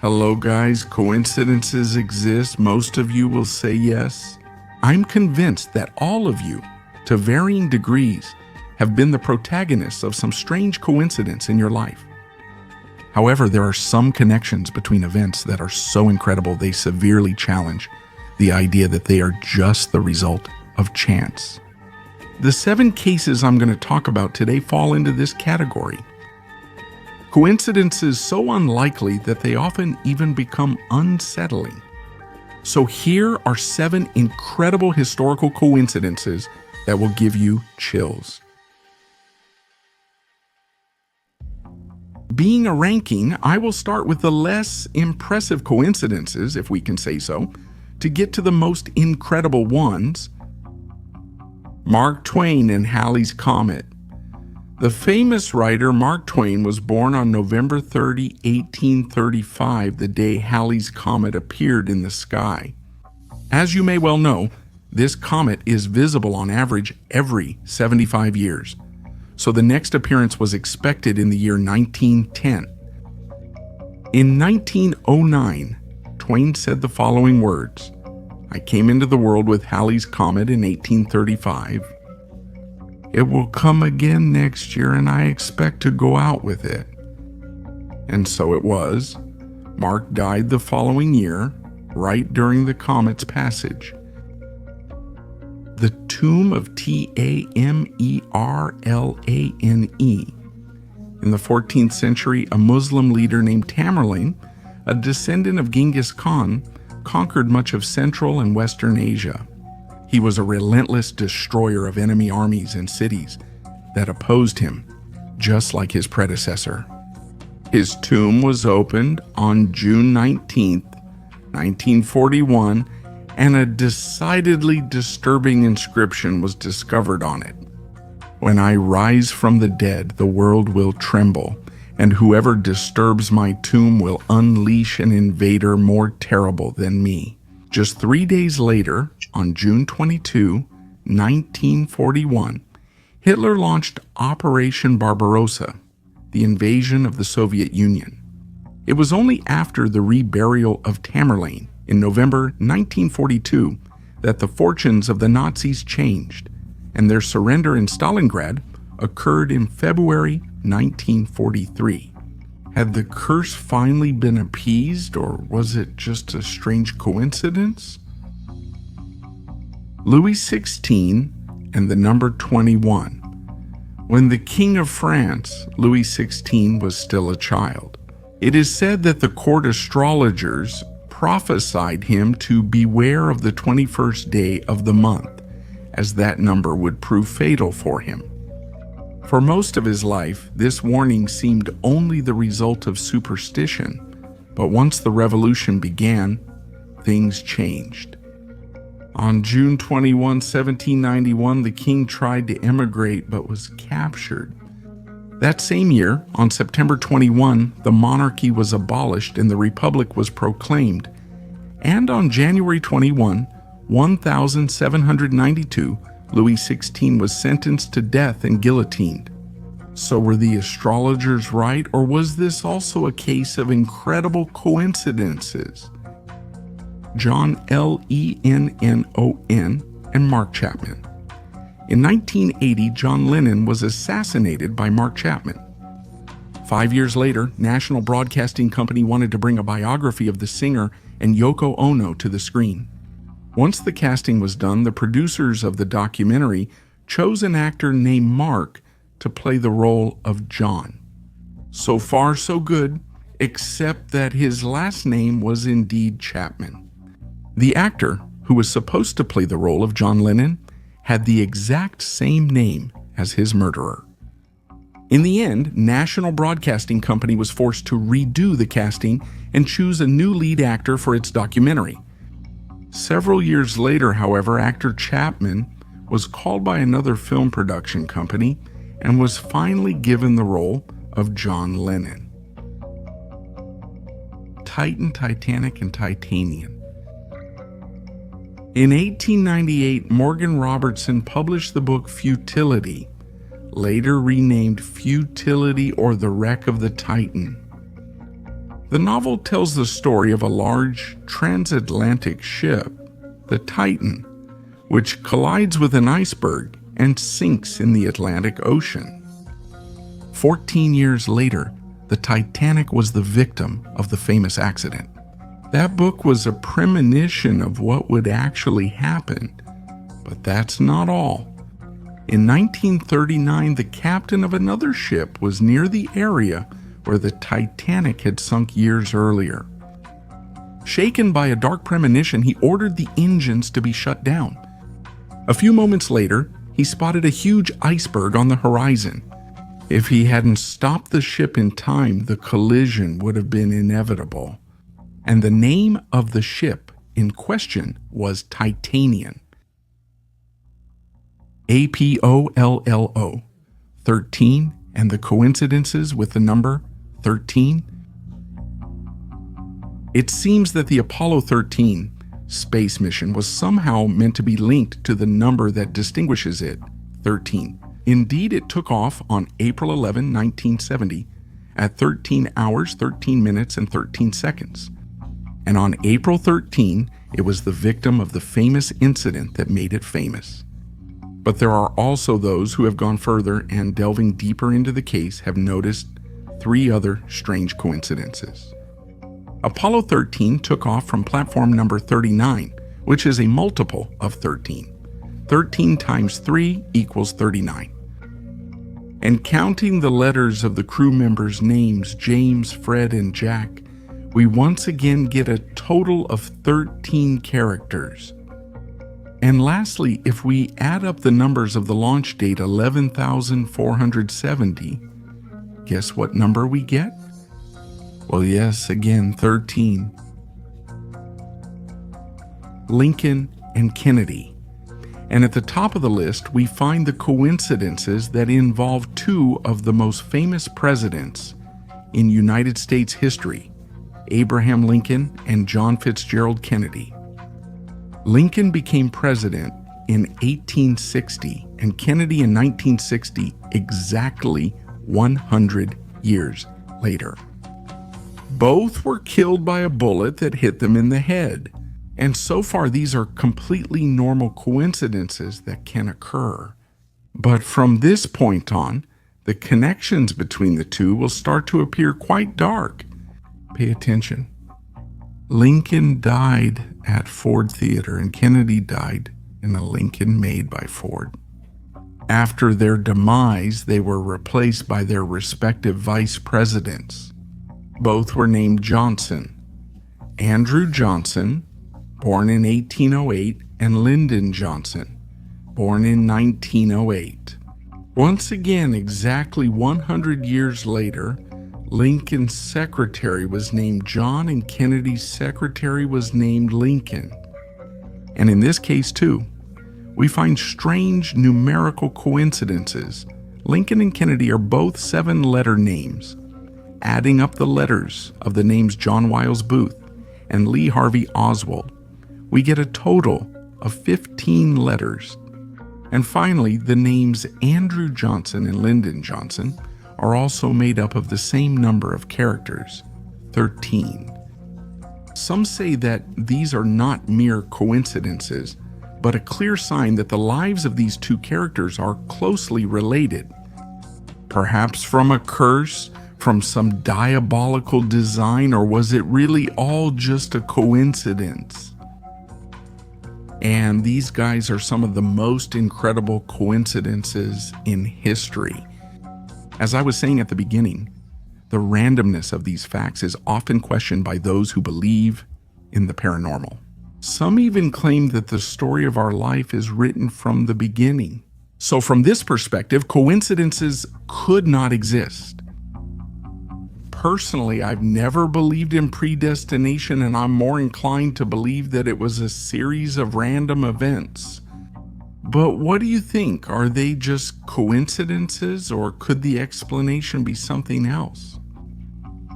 Hello guys, coincidences exist. Most of you will say yes. I'm convinced that all of you, to varying degrees, have been the protagonists of some strange coincidence in your life. However, there are some connections between events that are so incredible they severely challenge the idea that they are just the result of chance. The 7 cases I'm going to talk about today fall into this category. Coincidences so unlikely that they often even become unsettling. So here are 7 incredible historical coincidences that will give you chills. Being a ranking, I will start with the less impressive coincidences, if we can say so, to get to the most incredible ones. Mark Twain and Halley's Comet. The famous writer Mark Twain was born on November 30, 1835, the day Halley's Comet appeared in the sky. As you may well know, this comet is visible on average every 75 years, so the next appearance was expected in the year 1910. In 1909, Twain said the following words: "I came into the world with Halley's Comet in 1835. It will come again next year, and I expect to go out with it." And so it was. Mark died the following year, right during the comet's passage. The Tomb of Tamerlane. In the 14th century, a Muslim leader named Tamerlane, a descendant of Genghis Khan, conquered much of Central and Western Asia. He was a relentless destroyer of enemy armies and cities that opposed him, just like his predecessor. His tomb was opened on June 19, 1941, and a decidedly disturbing inscription was discovered on it. "When I rise from the dead, the world will tremble, and whoever disturbs my tomb will unleash an invader more terrible than me." Just 3 days later, on June 22, 1941, Hitler launched Operation Barbarossa, the invasion of the Soviet Union. It was only after the reburial of Tamerlane in November 1942 that the fortunes of the Nazis changed, and their surrender in Stalingrad occurred in February 1943. Had the curse finally been appeased, or was it just a strange coincidence? Louis XVI and the number 21. When the King of France, Louis XVI, was still a child, it is said that the court astrologers prophesied him to beware of the 21st day of the month, as that number would prove fatal for him. For most of his life, this warning seemed only the result of superstition, but once the revolution began, things changed. On June 21, 1791, the king tried to emigrate but was captured. That same year, on September 21, the monarchy was abolished and the republic was proclaimed. And on January 21, 1792, Louis XVI was sentenced to death and guillotined. So were the astrologers right, or was this also a case of incredible coincidences? John Lennon and Mark Chapman. In 1980, John Lennon was assassinated by Mark Chapman. 5 years later, National Broadcasting Company wanted to bring a biography of the singer and Yoko Ono to the screen. Once the casting was done, the producers of the documentary chose an actor named Mark to play the role of John. So far, so good, except that his last name was indeed Chapman. The actor, who was supposed to play the role of John Lennon, had the exact same name as his murderer. In the end, National Broadcasting Company was forced to redo the casting and choose a new lead actor for its documentary. Several years later, however, actor Chapman was called by another film production company and was finally given the role of John Lennon. Titan, Titanic, and Titanian. In 1898, Morgan Robertson published the book Futility, later renamed Futility or the Wreck of the Titan. The novel tells the story of a large transatlantic ship, the Titan, which collides with an iceberg and sinks in the Atlantic Ocean. 14 years later, the Titanic was the victim of the famous accident. That book was a premonition of what would actually happen, but that's not all. In 1939, the captain of another ship was near the area where the Titanic had sunk years earlier. Shaken by a dark premonition, he ordered the engines to be shut down. A few moments later, he spotted a huge iceberg on the horizon. If he hadn't stopped the ship in time, the collision would have been inevitable. And the name of the ship in question was Titanian. APOLLO, 13, and the coincidences with the number 13. It seems that the Apollo 13 space mission was somehow meant to be linked to the number that distinguishes it, 13. Indeed, it took off on April 11, 1970, at 13 hours, 13 minutes, and 13 seconds. And on April 13, it was the victim of the famous incident that made it famous. But there are also those who have gone further and, delving deeper into the case, have noticed 3 other strange coincidences. Apollo 13 took off from platform number 39, which is a multiple of 13. 13 times 3 equals 39. And counting the letters of the crew members' names, James, Fred, and Jack, we once again get a total of 13 characters. And lastly, if we add up the numbers of the launch date, 11,470, guess what number we get? Well, yes, again, 13. Lincoln and Kennedy. And at the top of the list, we find the coincidences that involve 2 of the most famous presidents in United States history, Abraham Lincoln and John Fitzgerald Kennedy. Lincoln became president in 1860 and Kennedy in 1960, exactly 100 years later. Both were killed by a bullet that hit them in the head. And so far, these are completely normal coincidences that can occur. But from this point on, the connections between the two will start to appear quite dark. Pay attention. Lincoln died at Ford Theater and Kennedy died in a Lincoln made by Ford. After their demise, they were replaced by their respective vice presidents. Both were named Johnson. Andrew Johnson, born in 1808, and Lyndon Johnson, born in 1908. Once again, exactly 100 years later, Lincoln's secretary was named John and Kennedy's secretary was named Lincoln. And in this case too, we find strange numerical coincidences. Lincoln and Kennedy are both 7-letter names. Adding up the letters of the names John Wilkes Booth and Lee Harvey Oswald, we get a total of 15 letters. And finally, the names Andrew Johnson and Lyndon Johnson are also made up of the same number of characters, 13. Some say that these are not mere coincidences, but a clear sign that the lives of these 2 characters are closely related. Perhaps from a curse, from some diabolical design, or was it really all just a coincidence? And these guys are some of the most incredible coincidences in history. As I was saying at the beginning, the randomness of these facts is often questioned by those who believe in the paranormal. Some even claim that the story of our life is written from the beginning. So from this perspective, coincidences could not exist. Personally, I've never believed in predestination, and I'm more inclined to believe that it was a series of random events. But what do you think? Are they just coincidences, or could the explanation be something else?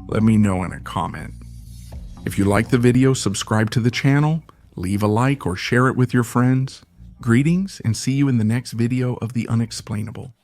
Let me know in a comment. If you like the video, subscribe to the channel, leave a like or share it with your friends. Greetings, and see you in the next video of The Unexplainable.